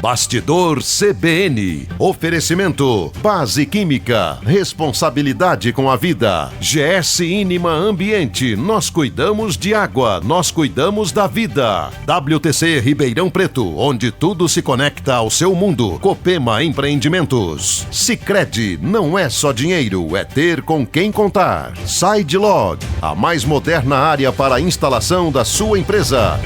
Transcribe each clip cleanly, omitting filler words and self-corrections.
Bastidor CBN. Oferecimento Base Química. Responsabilidade com a vida. GS Inima Ambiente. Nós cuidamos de água. Nós cuidamos da vida. WTC Ribeirão Preto. Onde tudo se conecta ao seu mundo. Copema Empreendimentos. Sicredi. Não é só dinheiro. É ter com quem contar. SideLog. A mais moderna área para a instalação da sua empresa.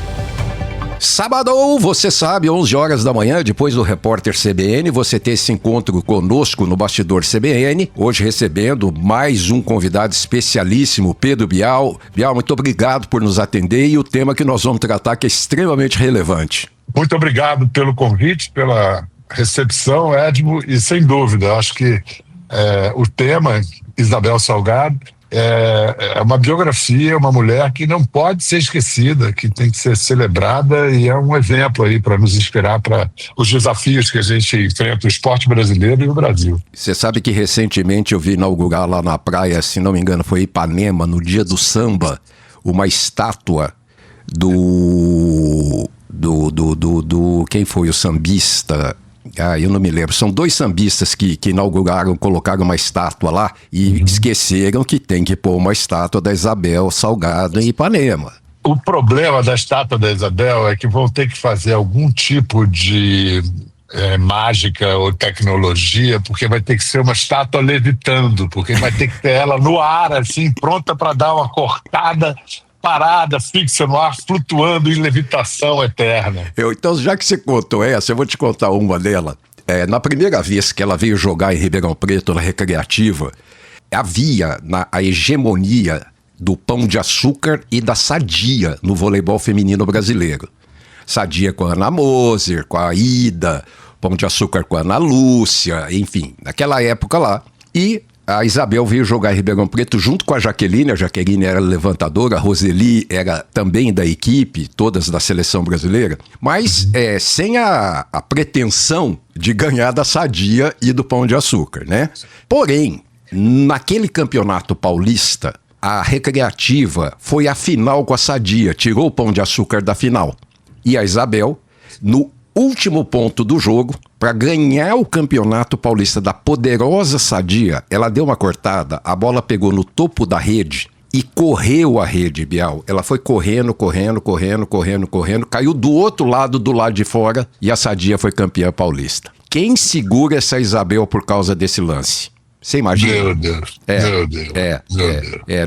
Sábado, você sabe, 11 horas da manhã, depois do Repórter CBN, você tem esse encontro conosco no Bastidor CBN, hoje recebendo mais um convidado especialíssimo, Pedro Bial. Bial, muito obrigado por nos atender e o tema que nós vamos tratar que é extremamente relevante. Muito obrigado pelo convite, pela recepção, Edmo, e sem dúvida, acho que o tema, Isabel Salgado, é uma biografia, uma mulher que não pode ser esquecida, que tem que ser celebrada e é um exemplo aí para nos inspirar para os desafios que a gente enfrenta, o esporte brasileiro e o Brasil. Você sabe que recentemente eu vi inaugurar lá na praia, se não me engano foi Ipanema, no dia do samba, uma estátua do quem foi o sambista? Eu não me lembro. São dois sambistas que inauguraram, colocaram uma estátua lá e esqueceram que tem que pôr uma estátua da Isabel Salgado em Ipanema. O problema da estátua da Isabel é que vão ter que fazer algum tipo de mágica ou tecnologia, porque vai ter que ser uma estátua levitando, porque vai ter que ter ela no ar, assim, pronta para dar uma cortada, parada, fixa no ar, flutuando em levitação eterna. Então, já que você contou essa, eu vou te contar uma dela. Na primeira vez que ela veio jogar em Ribeirão Preto, na Recreativa, havia a hegemonia do Pão de Açúcar e da Sadia no voleibol feminino brasileiro. Sadia com a Ana Moser, com a Ida, Pão de Açúcar com a Ana Lúcia, enfim, naquela época lá. E a Isabel veio jogar em Ribeirão Preto junto com a Jaqueline era levantadora, a Roseli era também da equipe, todas da seleção brasileira, mas sem a pretensão de ganhar da Sadia e do Pão de Açúcar, né? Porém, naquele campeonato paulista, a Recreativa foi à final com a Sadia, tirou o Pão de Açúcar da final. E a Isabel, no último ponto do jogo, para ganhar o campeonato paulista da poderosa Sadia, ela deu uma cortada, a bola pegou no topo da rede e correu a rede, Bial. Ela foi correndo, caiu do outro lado, do lado de fora, e a Sadia foi campeã paulista. Quem segura essa Isabel por causa desse lance? Você imagina? Meu Deus, meu Deus.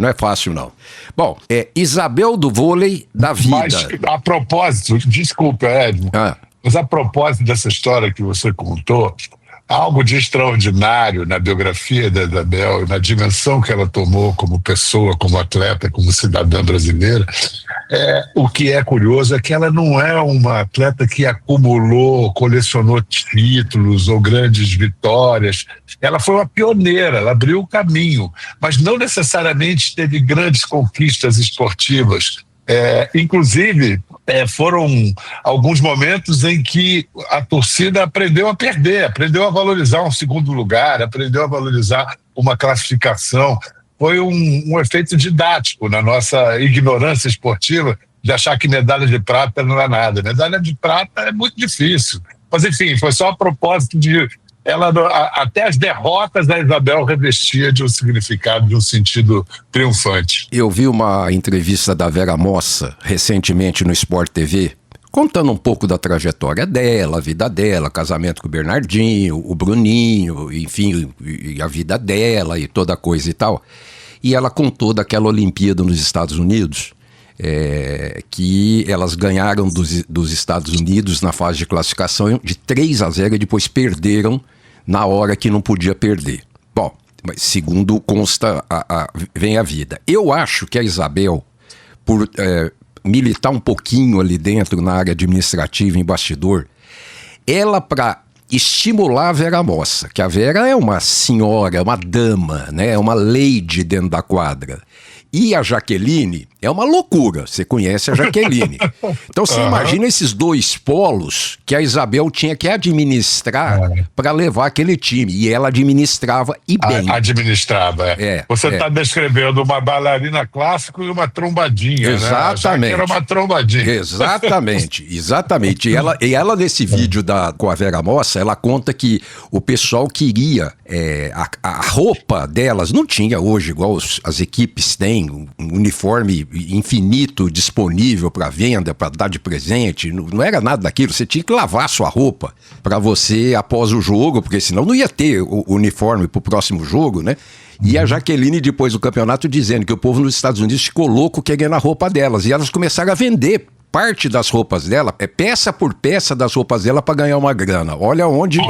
Não é fácil, não. Bom, Isabel do vôlei da vida. Mas, a propósito, desculpa, Edmo, mas a propósito dessa história que você contou, algo de extraordinário na biografia da Isabel e na dimensão que ela tomou como pessoa, como atleta, como cidadã brasileira, o que é curioso é que ela não é uma atleta que acumulou, colecionou títulos ou grandes vitórias. Ela foi uma pioneira, ela abriu o caminho, mas não necessariamente teve grandes conquistas esportivas. Inclusive, foram alguns momentos em que a torcida aprendeu a perder, aprendeu a valorizar um segundo lugar, aprendeu a valorizar uma classificação. Foi um efeito didático na nossa ignorância esportiva de achar que medalha de prata não é nada. Medalha de prata é muito difícil. Mas, enfim, foi só a propósito de até as derrotas da Isabel revestia de um significado, de um sentido triunfante. Eu vi uma entrevista da Vera Mossa recentemente no Sport TV, contando um pouco da trajetória dela, a vida dela, casamento com o Bernardinho, o Bruninho, enfim, e a vida dela e toda a coisa e tal. E ela contou daquela Olimpíada nos Estados Unidos, que elas ganharam dos Estados Unidos na fase de classificação de 3-0 e depois perderam na hora que não podia perder. Bom, mas segundo consta, vem a vida. Eu acho que a Isabel, por militar um pouquinho ali dentro na área administrativa, em bastidor, ela para estimular a Vera Mossa, que a Vera é uma senhora, uma dama, né? É uma lady dentro da quadra. E a Jaqueline, É uma loucura, você conhece a Jaqueline. Então você imagina esses dois polos que a Isabel tinha que administrar para levar aquele time. E ela administrava e bem. Administrava, Você está descrevendo uma bailarina clássica e uma trombadinha, exatamente. Né? Era uma trombadinha. Exatamente. E ela nesse vídeo com a Vera Mossa, ela conta que o pessoal queria a roupa delas, não tinha hoje, igual as equipes têm, um uniforme infinito disponível para venda, para dar de presente, não era nada daquilo. Você tinha que lavar sua roupa para você após o jogo, porque senão não ia ter o uniforme para o próximo jogo, né? E a Jaqueline, depois do campeonato, dizendo que o povo nos Estados Unidos ficou louco querendo a roupa delas, e elas começaram a vender parte das roupas dela, peça por peça das roupas dela para ganhar uma grana. Olha onde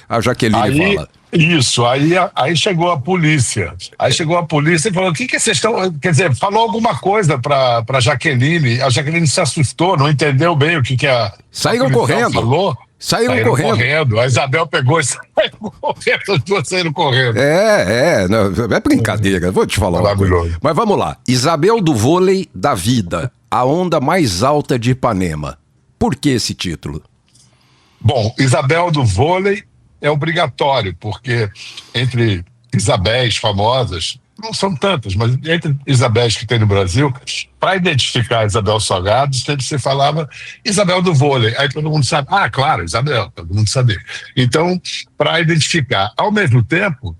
a Jaqueline fala. Isso, aí chegou a polícia. Aí chegou a polícia e falou: o que vocês estão. Quer dizer, falou alguma coisa pra Jaqueline. A Jaqueline se assustou, não entendeu bem o que a. Saíram correndo. Falou. Saíram correndo. A Isabel pegou e saiu correndo, as duas saíram correndo. Não, é brincadeira, vou te falar uma coisa. Mas vamos lá. Isabel do Vôlei da Vida, a onda mais alta de Ipanema. Por que esse título? Bom, Isabel do Vôlei é obrigatório, porque entre Isabéis famosas, não são tantas, mas entre Isabéis que tem no Brasil, para identificar a Isabel Salgado, sempre se falava Isabel do Vôlei. Aí todo mundo sabe, claro, Isabel, todo mundo sabia. Então, para identificar, ao mesmo tempo,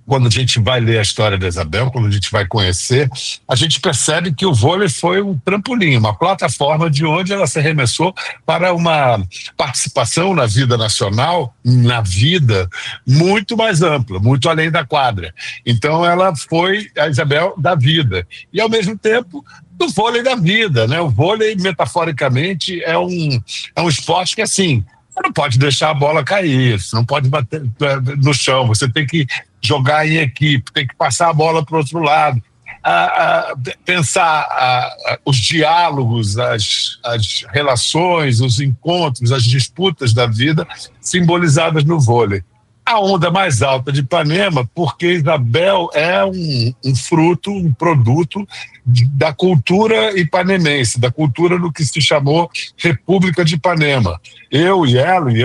quando a gente vai ler a história da Isabel, quando a gente vai conhecer, a gente percebe que o vôlei foi um trampolim, uma plataforma de onde ela se arremessou para uma participação na vida nacional, na vida muito mais ampla, muito além da quadra. Então ela foi a Isabel da vida. E ao mesmo tempo, do vôlei da vida, né? O vôlei, metaforicamente, é um esporte que, assim, você não pode deixar a bola cair, você não pode bater no chão, você tem que jogar em equipe, tem que passar a bola para o outro lado, pensar os diálogos, as relações, os encontros, as disputas da vida simbolizadas no vôlei. A onda mais alta de Ipanema, porque Isabel é um fruto, um produto da cultura ipanemense, da cultura do que se chamou República de Ipanema. Eu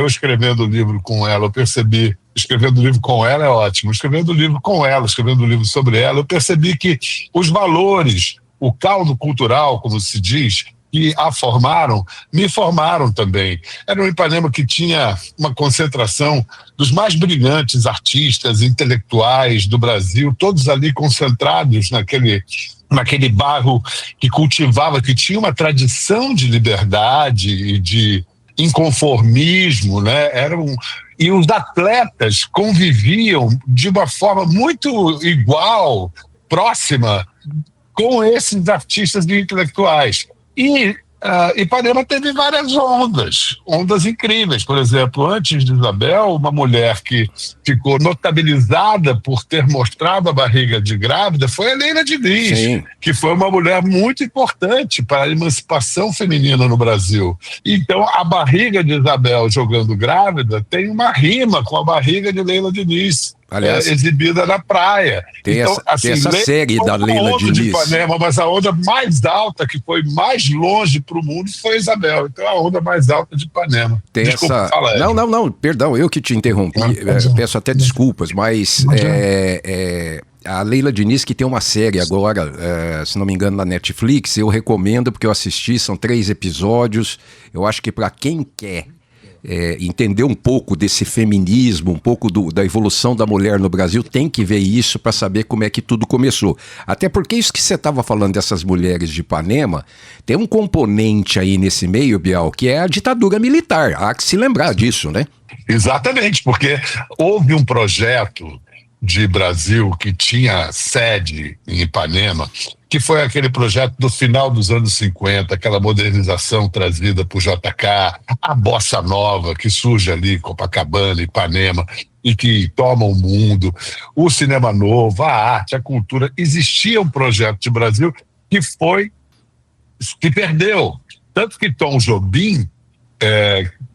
escrevendo o livro com ela, eu percebi, escrevendo o livro com ela é ótimo, escrevendo o livro com ela, escrevendo o livro sobre ela, eu percebi que os valores, o caldo cultural, como se diz, que a formaram, me formaram também. Era um Ipanema que tinha uma concentração dos mais brilhantes artistas, intelectuais do Brasil, todos ali concentrados naquele bairro que cultivava, que tinha uma tradição de liberdade e de inconformismo, né? E os atletas conviviam de uma forma muito igual, próxima, com esses artistas e intelectuais. E Ipanema teve várias ondas incríveis. Por exemplo, antes de Isabel, uma mulher que ficou notabilizada por ter mostrado a barriga de grávida foi a Leila Diniz, Sim. que foi uma mulher muito importante para a emancipação feminina no Brasil. Então, a barriga de Isabel jogando grávida tem uma rima com a barriga de Leila Diniz. Aliás, exibida na praia. Tem essa série da Leila Diniz. De Ipanema, mas a onda mais alta, que foi mais longe para o mundo, foi a Isabel. Então, a onda mais alta de Ipanema. Desculpa, falar. Não, perdão, eu que te interrompi. Peço até desculpas, mas a Leila Diniz, que tem uma série agora, se não me engano, na Netflix, eu recomendo, porque eu assisti, são 3 episódios. Eu acho que para quem quer entender um pouco desse feminismo, um pouco da evolução da mulher no Brasil, tem que ver isso para saber como é que tudo começou. Até porque isso que você estava falando dessas mulheres de Ipanema, tem um componente aí nesse meio, Bial, que é a ditadura militar. Há que se lembrar disso, né? Exatamente, porque houve um projeto de Brasil que tinha sede em Ipanema, que foi aquele projeto do final dos anos 50, aquela modernização trazida por JK, a bossa nova que surge ali em Copacabana, Ipanema, e que toma o mundo, o cinema novo, a arte, a cultura. Existia um projeto de Brasil que perdeu. Tanto que Tom Jobim,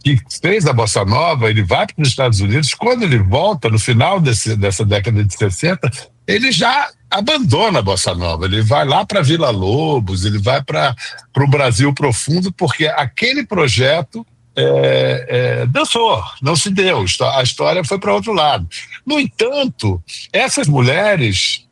que fez a bossa nova, ele vai para os Estados Unidos. Quando ele volta, no final dessa década de 60, ele já abandona a Bossa Nova, ele vai lá para Vila Lobos, ele vai para o Brasil profundo, porque aquele projeto dançou, não se deu, a história foi para outro lado. No entanto, essas mulheres,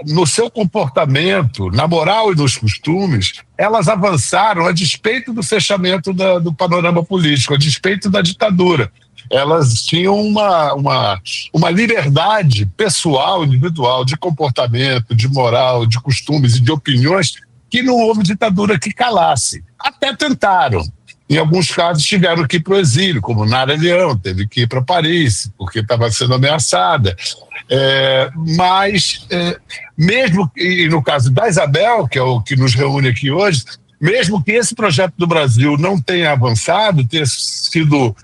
no seu comportamento, na moral e nos costumes, elas avançaram a despeito do fechamento do panorama político, a despeito da ditadura. Elas tinham uma liberdade pessoal, individual, de comportamento, de moral, de costumes e de opiniões que não houve ditadura que calasse. Até tentaram. Em alguns casos tiveram que ir para o exílio, como Nara Leão teve que ir para Paris, porque estava sendo ameaçada. Mas, mesmo, e no caso da Isabel, que é o que nos reúne aqui hoje, mesmo que esse projeto do Brasil não tenha avançado, tenha sido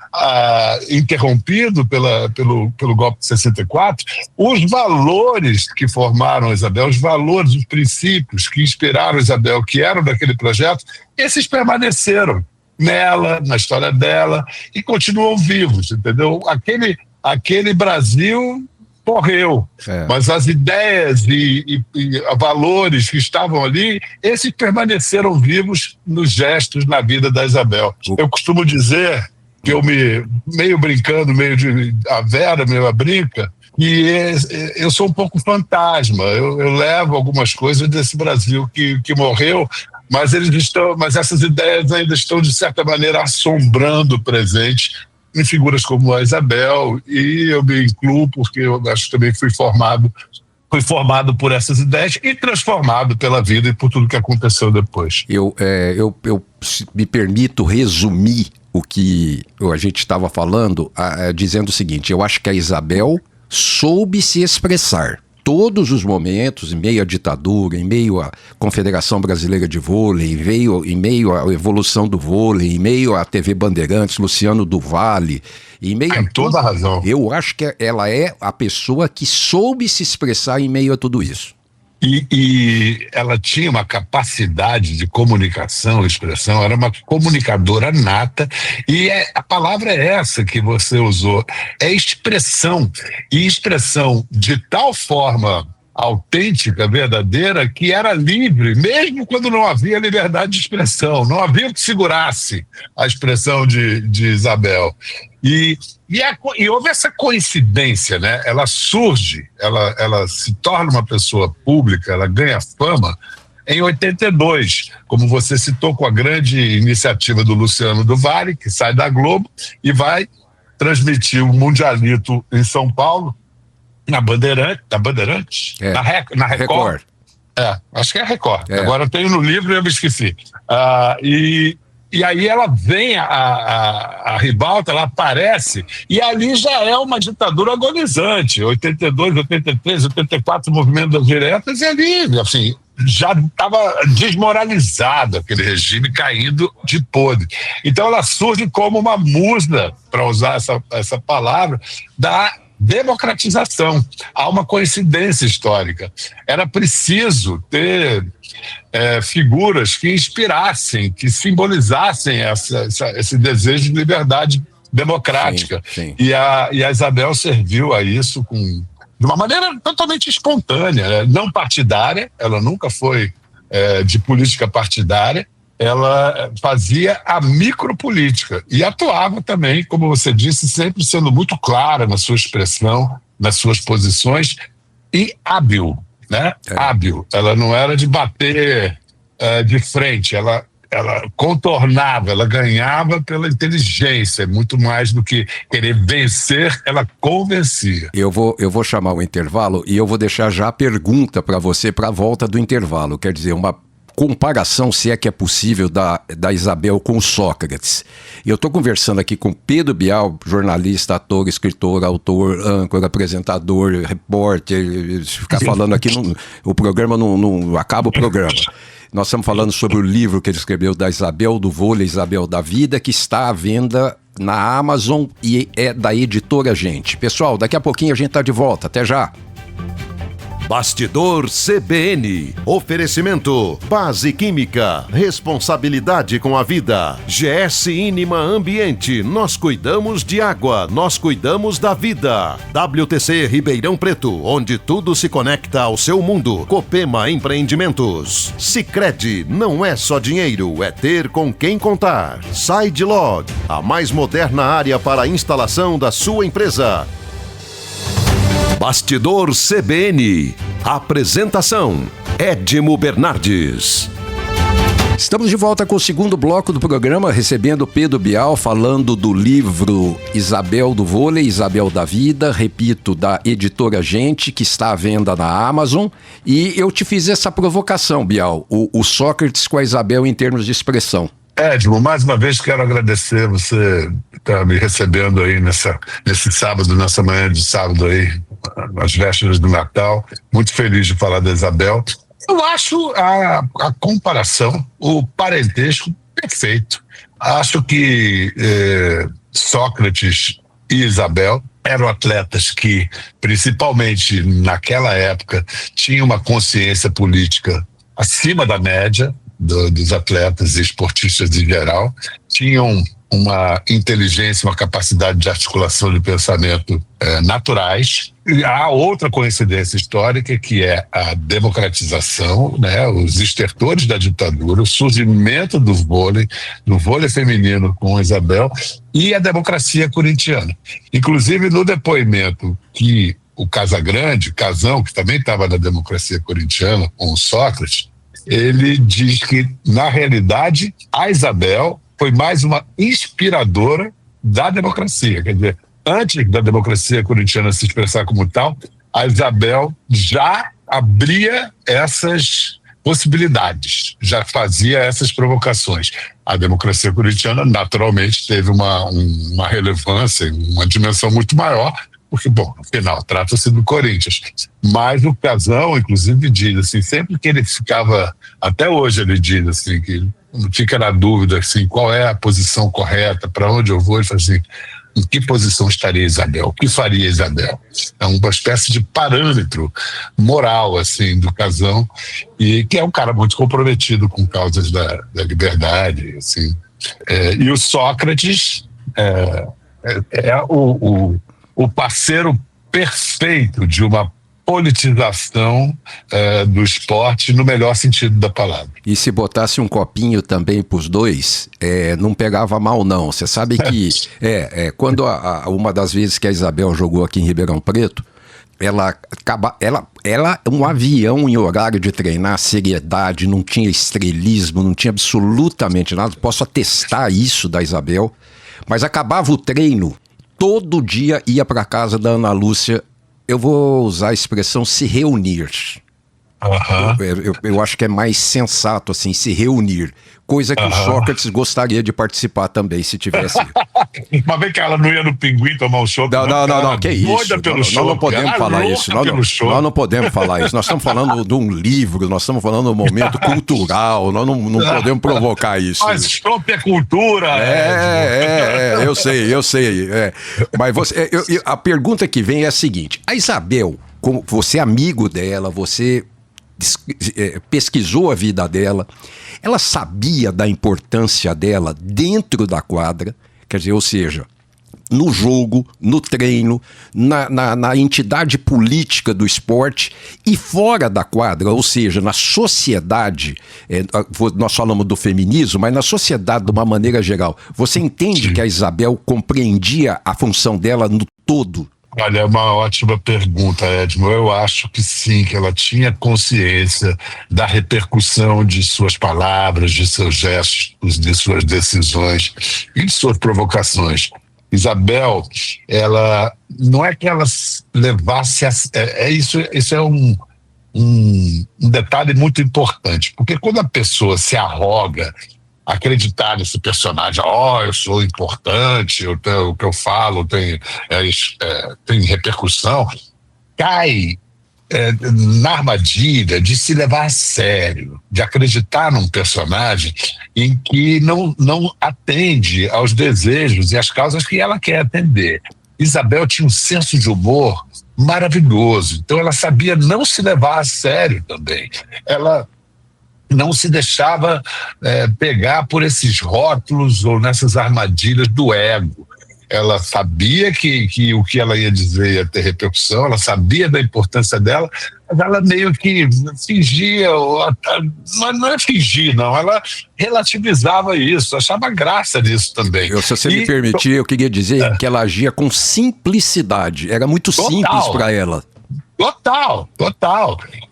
interrompido pelo golpe de 64, os valores que formaram a Isabel, os valores, os princípios que inspiraram a Isabel, que eram daquele projeto, esses permaneceram nela, na história dela, e continuam vivos, entendeu? Aquele Brasil morreu, mas as ideias e valores que estavam ali, esses permaneceram vivos nos gestos, na vida da Isabel. Eu costumo dizer que meio brincando, a Vera meio brinca, e eu sou um pouco fantasma, eu levo algumas coisas desse Brasil que morreu, mas essas ideias ainda estão, de certa maneira, assombrando o presente em figuras como a Isabel, e eu me incluo porque eu acho que também fui formado por essas ideias e transformado pela vida e por tudo que aconteceu depois. Eu me permito resumir o que a gente estava falando, dizendo o seguinte: eu acho que a Isabel soube se expressar. Todos os momentos, em meio à ditadura, em meio à Confederação Brasileira de Vôlei, em meio à evolução do vôlei, em meio à TV Bandeirantes, Luciano do Vale, em meio Tem toda a razão. Eu acho que ela é a pessoa que soube se expressar em meio a tudo isso. E ela tinha uma capacidade de comunicação, expressão, era uma comunicadora nata, e a palavra é essa que você usou, é expressão, e expressão de tal forma autêntica, verdadeira, que era livre, mesmo quando não havia liberdade de expressão, não havia o que segurasse a expressão de Isabel. E houve essa coincidência, né? Ela surge, ela se torna uma pessoa pública, ela ganha fama em 82, como você citou, com a grande iniciativa do Luciano do Vale, que sai da Globo e vai transmitir o Mundialito em São Paulo, na Bandeirantes? Na Record. Acho que é Record. Agora eu tenho no livro e eu me esqueci. E aí ela vem, a Ribalta, ela aparece, e ali já é uma ditadura agonizante. 82, 83, 84, movimento das diretas, e ali, assim, já estava desmoralizado aquele regime, caindo de podre. Então ela surge como uma musa, para usar essa palavra, da democratização. Há uma coincidência histórica. Era preciso ter figuras que inspirassem, que simbolizassem esse desejo de liberdade democrática. Sim. E a Isabel serviu a isso de uma maneira totalmente espontânea, né? Não partidária, ela nunca foi de política partidária, ela fazia a micropolítica e atuava também, como você disse, sempre sendo muito clara na sua expressão, nas suas posições, e hábil, né? Hábil. Ela não era de bater de frente, ela contornava, ela ganhava pela inteligência, muito mais do que querer vencer, ela convencia. Eu vou chamar o intervalo e eu vou deixar já a pergunta para você para a volta do intervalo, quer dizer, uma comparação, se é que é possível, da Isabel com Sócrates. Eu estou conversando aqui com Pedro Bial, jornalista, ator, escritor, autor, âncora, apresentador, repórter. Ficar falando aqui, o programa não acaba o programa. Nós estamos falando sobre o livro que ele escreveu da Isabel do Vôlei, Isabel da Vida, que está à venda na Amazon e é da editora Gente. Pessoal, daqui a pouquinho a gente está de volta. Até já! Bastidor CBN. Oferecimento Base Química. Responsabilidade com a vida. GS Inima Ambiente. Nós cuidamos de água. Nós cuidamos da vida. WTC Ribeirão Preto. Onde tudo se conecta ao seu mundo. Copema Empreendimentos. Sicredi. Não é só dinheiro. É ter com quem contar. SideLog. A mais moderna área para a instalação da sua empresa. Bastidor CBN. Apresentação: Edmo Bernardes. Estamos de volta com o segundo bloco do programa, recebendo Pedro Bial, falando do livro Isabel do Vôlei, Isabel da Vida, repito, da editora Gente, que está à venda na Amazon. E eu te fiz essa provocação, Bial, o Sócrates com a Isabel em termos de expressão. Edmo, mais uma vez quero agradecer você estar me recebendo aí nesse sábado, nessa manhã de sábado aí, às vésperas do Natal. Muito feliz de falar da Isabel. Eu acho a comparação, o parentesco perfeito. Acho que Sócrates e Isabel eram atletas que, principalmente naquela época, tinham uma consciência política acima da média dos atletas e esportistas em geral, tinham uma inteligência, uma capacidade de articulação de pensamento naturais. E há outra coincidência histórica, que é a democratização, né, os estertores da ditadura, o surgimento do vôlei feminino com Isabel e a democracia corintiana. Inclusive, no depoimento que o Casagrande, Casão, que também estava na democracia corintiana com o Sócrates, ele diz que, na realidade, a Isabel foi mais uma inspiradora da democracia. Quer dizer, antes da democracia corintiana se expressar como tal, a Isabel já abria essas possibilidades, já fazia essas provocações. A democracia corintiana, naturalmente, teve uma relevância, uma dimensão muito maior, porque, bom, no final, trata-se do Corinthians. Mas o Casão, inclusive, diz assim, sempre que ele ficava, até hoje ele diz assim, que fica na dúvida, assim, qual é a posição correta, para onde eu vou, ele fala assim, em que posição estaria Isabel? O que faria Isabel? É uma espécie de parâmetro moral, assim, do Casão, e que é um cara muito comprometido com causas da liberdade, assim. E o Sócrates é o parceiro perfeito de uma politização do esporte no melhor sentido da palavra. E se botasse um copinho também pros dois, não pegava mal não. Você sabe que quando uma das vezes que a Isabel jogou aqui em Ribeirão Preto, ela um avião em horário de treinar, seriedade, não tinha estrelismo, não tinha absolutamente nada. Posso atestar isso da Isabel, mas acabava o treino, todo dia ia para casa da Ana Lúcia, eu vou usar a expressão se reunir. Eu acho que é mais sensato, assim, se reunir. Coisa que o Sócrates gostaria de participar também, se tivesse. Mas vem que ela não ia no Pinguim tomar um chopp? Não, que isso? Nós não podemos falar isso. Nós não podemos falar isso. Nós estamos falando de um livro, nós estamos falando de um momento cultural, nós não podemos provocar isso. Mas chopp é cultura. Eu sei. Mas a pergunta que vem é a seguinte: a Isabel, como você é amigo dela, você pesquisou a vida dela, ela sabia da importância dela dentro da quadra, quer dizer, ou seja, no jogo, no treino, na entidade política do esporte e fora da quadra, ou seja, na sociedade, nós falamos do feminismo, mas na sociedade de uma maneira geral. Você entende que a Isabel compreendia a função dela no todo? Olha, é uma ótima pergunta, Edmo. Eu acho que sim, que ela tinha consciência da repercussão de suas palavras, de seus gestos, de suas decisões e de suas provocações. Isabel, ela não é que ela levasse isso é um detalhe muito importante, porque quando a pessoa se arroga acreditar nesse personagem, eu sou importante, o que eu falo tem repercussão, cai na armadilha de se levar a sério, de acreditar num personagem em que não atende aos desejos e às causas que ela quer atender. Isabel tinha um senso de humor maravilhoso. Então ela sabia não se levar a sério também. Ela não se deixava pegar por esses rótulos ou nessas armadilhas do ego. Ela sabia que o que ela ia dizer ia ter repercussão, ela sabia da importância dela, mas ela meio que fingia, mas não é fingir, não, ela relativizava isso, achava graça nisso também. Se você me permitir, eu queria dizer que ela agia com simplicidade, era muito simples para ela. Total.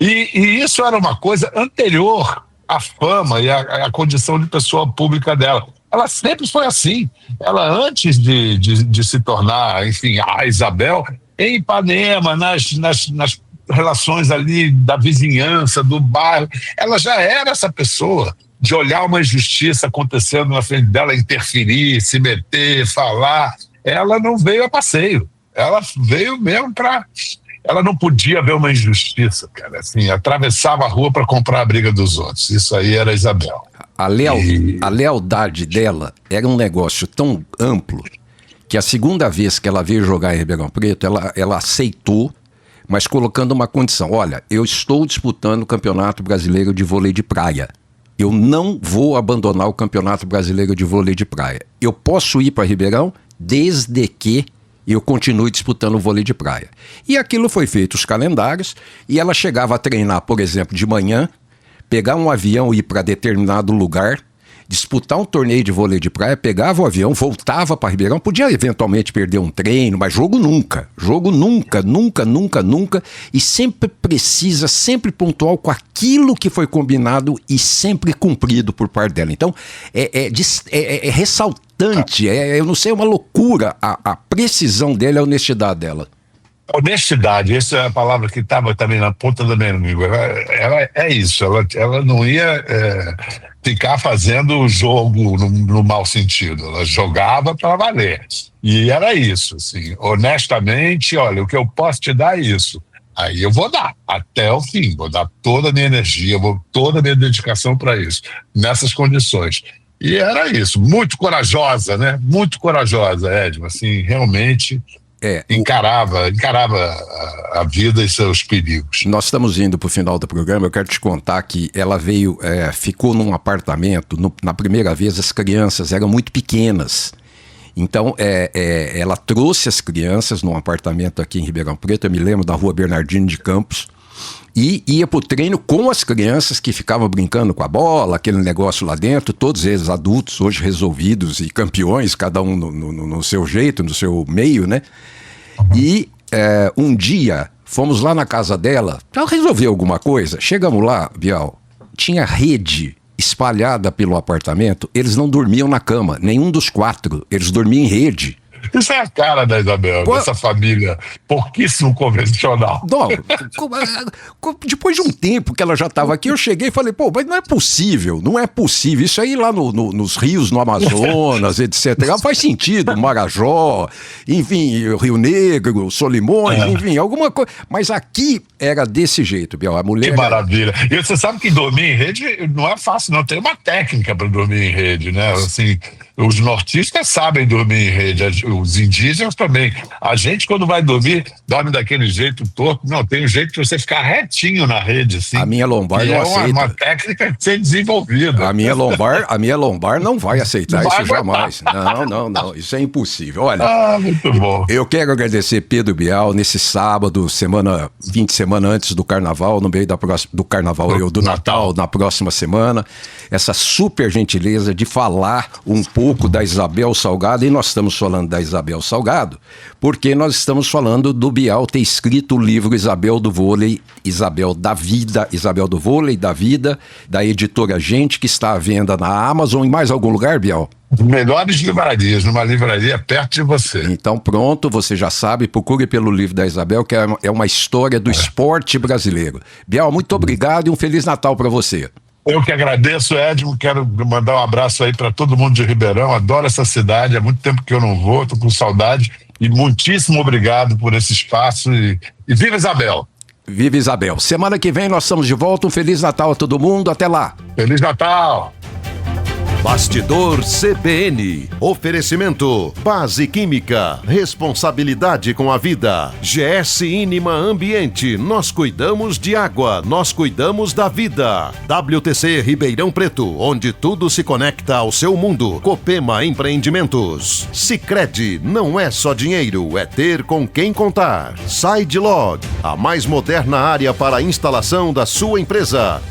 E isso era uma coisa anterior à fama e à condição de pessoa pública dela. Ela sempre foi assim. Ela, antes de se tornar, enfim, a Isabel, em Ipanema, nas relações ali da vizinhança, do bairro, ela já era essa pessoa de olhar uma injustiça acontecendo na frente dela, interferir, se meter, falar. Ela não veio a passeio. Ela veio mesmo para... Ela não podia ver uma injustiça, cara. Assim, atravessava a rua para comprar a briga dos outros. Isso aí era a Isabel. A lealdade dela era um negócio tão amplo que a segunda vez que ela veio jogar em Ribeirão Preto, ela aceitou, mas colocando uma condição. Olha, eu estou disputando o Campeonato Brasileiro de Vôlei de Praia. Eu não vou abandonar o Campeonato Brasileiro de Vôlei de Praia. Eu posso ir para Ribeirão desde que eu continue disputando o vôlei de praia. E aquilo foi feito, os calendários, e ela chegava a treinar, por exemplo, de manhã, pegar um avião e ir para determinado lugar, disputar um torneio de vôlei de praia, pegava o avião, voltava para Ribeirão, podia eventualmente perder um treino, mas jogo nunca, e sempre precisa, sempre pontual com aquilo que foi combinado e sempre cumprido por parte dela. Então, é ressaltante, eu não sei, é uma loucura a precisão dela, a honestidade dela. Honestidade, essa é a palavra que estava também na ponta da minha língua. Ela é isso, ela não ia ficar fazendo o jogo no mau sentido, ela jogava para valer. E era isso, assim, honestamente, olha, o que eu posso te dar é isso. Aí eu vou dar até o fim, vou dar toda a minha energia, toda a minha dedicação para isso, nessas condições. E era isso, muito corajosa, né? Muito corajosa, Edmo, assim, realmente... encarava a vida e seus perigos. Nós estamos indo para o final do programa. Eu quero te contar que ela veio, ficou num apartamento. Na primeira vez as crianças eram muito pequenas. Então ela trouxe as crianças num apartamento aqui em Ribeirão Preto. Eu me lembro da Rua Bernardino de Campos. E ia pro treino com as crianças que ficavam brincando com a bola, aquele negócio lá dentro, todos eles adultos, hoje resolvidos e campeões, cada um no seu jeito, no seu meio, né? E um dia fomos lá na casa dela para resolver alguma coisa. Chegamos lá, Bial, tinha rede espalhada pelo apartamento, eles não dormiam na cama, nenhum dos 4, eles dormiam em rede. Isso é a cara da Isabel, dessa família pouquíssimo convencional. Não, depois de um tempo que ela já estava aqui, eu cheguei e falei, mas não é possível, isso aí lá nos rios, no Amazonas, etc. Faz sentido, Marajó, enfim, Rio Negro, Solimões, enfim, alguma coisa. Mas aqui era desse jeito, Biel, a mulher... Que maravilha. E você sabe que dormir em rede não é fácil, não. Tem uma técnica para dormir em rede, né? Assim, os nortistas sabem dormir em rede, os indígenas também. A gente, quando vai dormir, dorme daquele jeito torto. Não, tem um jeito de você ficar retinho na rede, assim. A minha lombar não aceita. É uma técnica de ser desenvolvida. A minha lombar não vai aceitar isso jamais. Não, isso é impossível. Olha, muito bom. Eu quero agradecer Pedro Bial nesse sábado, fim de semana antes do Carnaval, no meio do Carnaval do Natal, na próxima semana, essa super gentileza de falar um pouco da Isabel Salgado, e nós estamos falando da Isabel Salgado, porque nós estamos falando do Bial ter escrito o livro Isabel do Vôlei, Isabel da Vida, Isabel do Vôlei, da Vida, da editora Gente, que está à venda na Amazon, em mais algum lugar, Bial? Melhores livrarias, numa livraria perto de você. Então pronto, você já sabe, procure pelo livro da Isabel, que é uma história do esporte brasileiro. Bial, muito obrigado e um Feliz Natal para você. Eu que agradeço, Edmo, quero mandar um abraço aí para todo mundo de Ribeirão, adoro essa cidade, há muito tempo que eu não vou, estou com saudade, e muitíssimo obrigado por esse espaço e viva Isabel! Viva Isabel! Semana que vem nós estamos de volta, um Feliz Natal a todo mundo, até lá! Feliz Natal! Bastidor CBN. Oferecimento Base Química. Responsabilidade com a vida. GS Inima Ambiente. Nós cuidamos de água. Nós cuidamos da vida. WTC Ribeirão Preto, onde tudo se conecta ao seu mundo. Copema Empreendimentos. Sicredi, não é só dinheiro, é ter com quem contar. SideLog, a mais moderna área para a instalação da sua empresa.